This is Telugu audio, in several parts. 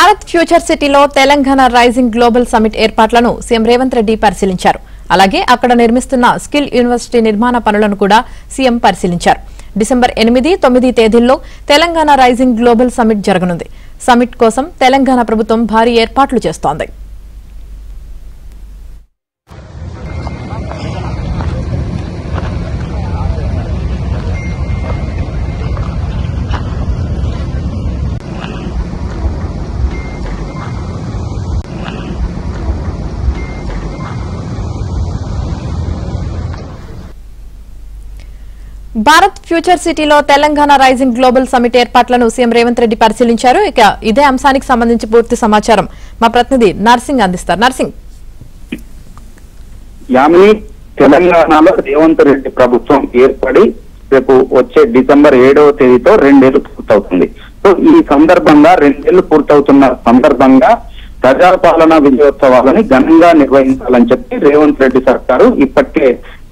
భారత్ ఫ్యూచర్ సిటీలో తెలంగాణ రైజింగ్ గ్లోబల్ సమిట్ ఏర్పాట్లను సీఎం రేవంత్ రెడ్డి పరిశీలించారు. అలాగే అక్కడ నిర్మిస్తున్న స్కిల్ యూనివర్సిటీ నిర్మాణ పనులను కూడా సీఎం పరిశీలించారు. డిసెంబర్ 8, 9 తేదీల్లో తెలంగాణ రైజింగ్ గ్లోబల్ సమిట్ జరగనుంది. సమిట్ కోసం తెలంగాణ ప్రభుత్వం భారీ ఏర్పాట్లు చేస్తోంది. భారత్ ఫ్యూచర్ సిటీలో తెలంగాణ రైజింగ్ గ్లోబల్ సమిట్ ఏర్పాట్లను సీఎం రేవంత్ రెడ్డి పరిశీలించారు. ఇక ఇదే అంశానికి సంబంధించి పూర్తి సమాచారం మా ప్రతినిధి నర్సింగ్ అందిస్తారు. నర్సింగ్, యామిని, తెలంగాణలో రేవంత్ రెడ్డి ప్రభుత్వం ఏర్పడి రేపు వచ్చే డిసెంబర్ 7వ తేదీతో 2 ఏళ్లు పూర్తవుతుంది. సో ఈ సందర్భంగా 2 ఏళ్లు పూర్తవుతున్న సందర్భంగా ప్రజాపాలన విజయోత్సవాలని ఘనంగా నిర్వహించాలని చెప్పి రేవంత్ రెడ్డి సర్కారు ఇప్పటికే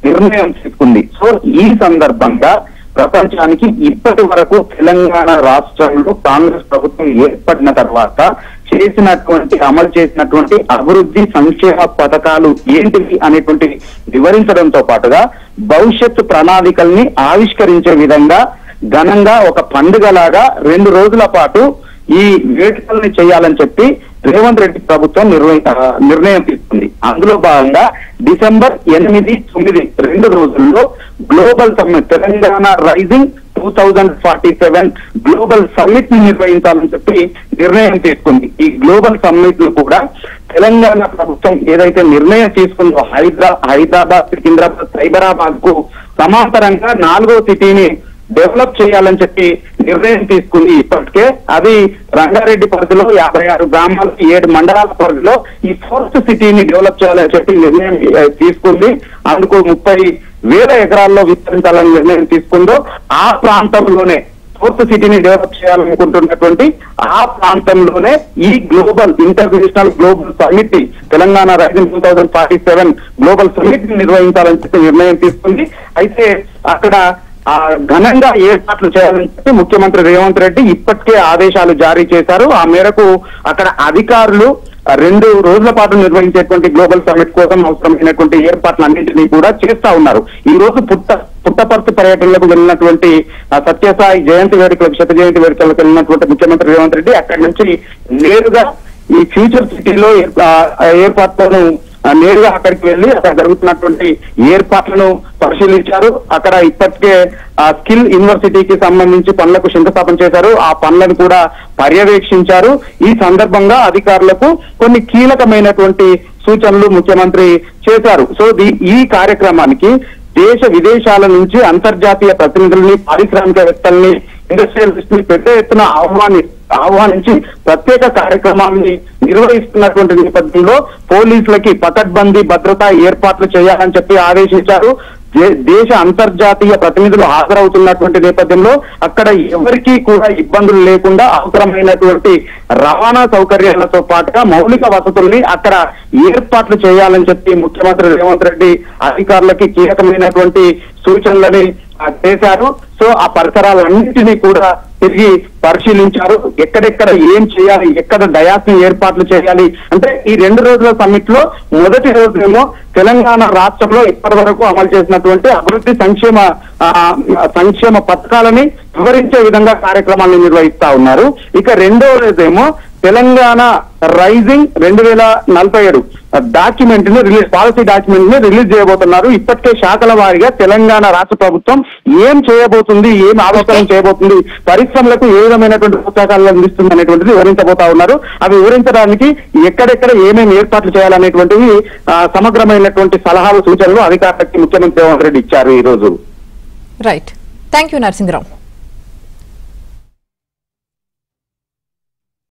నిర్ణయం తీసుకుంది. సో ఈ సందర్భంగా ప్రపంచానికి ఇప్పటి వరకు తెలంగాణ రాష్ట్రంలో కాంగ్రెస్ ప్రభుత్వం ఏర్పడిన తర్వాత అమలు చేసినటువంటి అభివృద్ధి సంక్షేమ పథకాలు ఏంటివి అనేటువంటి వివరించడంతో పాటుగా భవిష్యత్తు ప్రణాళికల్ని ఆవిష్కరించే విధంగా ఘనంగా ఒక పండుగలాగా 2 రోజుల పాటు ఈ వేడుకల్ని చేయాలని చెప్పి రేవంత్ రెడ్డి ప్రభుత్వం నిర్ణయం తీసుకుంది. అందులో భాగంగా డిసెంబర్ 8, 9 2 రోజుల్లో global summit Telangana rising 2047 global summit ని నిర్వహించాలని చెప్పి నిర్ణయం తీసుకుంది. ఈ గ్లోబల్ సమ్మిట్ ను కూడా తెలంగాణ ప్రభుత్వం ఏదైతే నిర్ణయం తీసుకుందో హైదరాబాద్, సికింద్రాబాద్, సైబరాబాద్ కు సమాంతరంగా 4వ సిటీని డెవలప్ చేయాలని చెప్పి నిర్ణయం తీసుకుంది. ఇప్పటికే అది రంగారెడ్డి పరిధిలో 56 గ్రామాలు, 7 మండలాల పరిధిలో ఈ 4th సిటీని డెవలప్ చేయాలని చెప్పి నిర్ణయం తీసుకుంది. అందుకు 30,000 ఎకరాల్లో విస్తరించాలని నిర్ణయం తీసుకుందో ఆ ప్రాంతంలోనే 4th సిటీని డెవలప్ చేయాలనుకుంటున్నటువంటి ఆ ప్రాంతంలోనే ఈ global international global summit Telangana rising 2047 global summit ని నిర్వహించాలని చెప్పి నిర్ణయం తీసుకుంది. అయితే అక్కడ ఘనంగా ఏర్పాట్లు చేయాలని చెప్పి ముఖ్యమంత్రి రేవంత్ రెడ్డి ఇప్పటికే ఆదేశాలు జారీ చేశారు. ఆ మేరకు అక్కడ అధికారులు 2 రోజుల పాటు నిర్వహించేటువంటి గ్లోబల్ సమిట్ కోసం అవసరమైనటువంటి ఏర్పాట్లన్నింటినీ కూడా చేస్తా ఉన్నారు. ఈ రోజు పుట్టపర్తి పర్యటనలకు వెళ్ళినటువంటి సత్యసాయి జయంతి వేడుకలకు, శత జయంతి వేడుకలకు వెళ్ళినటువంటి ముఖ్యమంత్రి రేవంత్ రెడ్డి అక్కడి నుంచి నేరుగా ఈ ఫ్యూచర్ సిటీలో ఏర్పాట్లను నేరుగా అక్కడికి వెళ్లి అక్కడ జరుగుతున్నటువంటి ఏర్పాట్లను పరిశీలించారు. అక్కడ ఇప్పటికే స్కిల్ యూనివర్సిటీకి సంబంధించి పనులకు శంకుస్థాపన చేశారు. ఆ పనులను కూడా పర్యవేక్షించారు. ఈ సందర్భంగా అధికారులకు కొన్ని కీలకమైనటువంటి సూచనలు ముఖ్యమంత్రి చేశారు. సో ఈ కార్యక్రమానికి దేశ విదేశాల నుంచి అంతర్జాతీయ ప్రతినిధుల్ని, పారిశ్రామికవేత్తల్ని, ఇండస్ట్రియలిస్ట్ ని పెద్ద ఎత్తున ఆహ్వానించి ప్రత్యేక కార్యక్రమాన్ని నిర్వహిస్తున్నటువంటి నేపథ్యంలో పోలీసులకి పకడ్బందీ భద్రతా ఏర్పాట్లు చేయాలని చెప్పి ఆదేశించారు. దేశ అంతర్జాతీయ ప్రతినిధులు హాజరవుతున్నటువంటి నేపథ్యంలో అక్కడ ఎవరికీ కూడా ఇబ్బందులు లేకుండా అవసరమైనటువంటి రవాణా సౌకర్యాలతో పాటుగా మౌలిక వసతుల్ని అక్కడ ఏర్పాట్లు చేయాలని చెప్పి ముఖ్యమంత్రి రేవంత్ రెడ్డి అధికారులకి కీలకమైనటువంటి సూచనలని చేశారు. సో ఆ పరిసరాలన్నింటినీ కూడా తిరిగి పరిశీలించారు. ఎక్కడెక్కడ ఏం చేయాలి, ఎక్కడ డయాస్ ని ఏర్పాట్లు చేయాలి అంటే ఈ 2 రోజుల సమ్మిట్ లో మొదటి రోజేమో తెలంగాణ రాష్ట్రంలో ఇప్పటి వరకు అమలు చేసినటువంటి అభివృద్ధి సంక్షేమ పథకాలని వివరించే విధంగా కార్యక్రమాలను నిర్వహిస్తా ఉన్నారు. ఇక 2వ రోజేమో తెలంగాణ రైజింగ్ 2047 డాక్యుమెంట్ ని పాలసీ డాక్యుమెంట్ ని రిలీజ్ చేయబోతున్నారు. ఇప్పటికే శాఖల వారీగా తెలంగాణ రాష్ట్ర ప్రభుత్వం ఏం చేయబోతుంది, ఏం ఆవిష్కరణ చేయబోతుంది, పరిశ్రమలకు ఏ విధమైనటువంటి ప్రోత్సాహాలు అందిస్తుంది అనేటువంటిది వివరించబోతా ఉన్నారు. అవి వివరించడానికి ఎక్కడెక్కడ ఏమేమి ఏర్పాట్లు చేయాలనేటువంటివి సమగ్రమైనటువంటి సలహాలు, సూచనలు అధికారులకి ముఖ్యమంత్రి రేవంత్ రెడ్డి ఇచ్చారు ఈ రోజు. Right, thank you Narasimharao.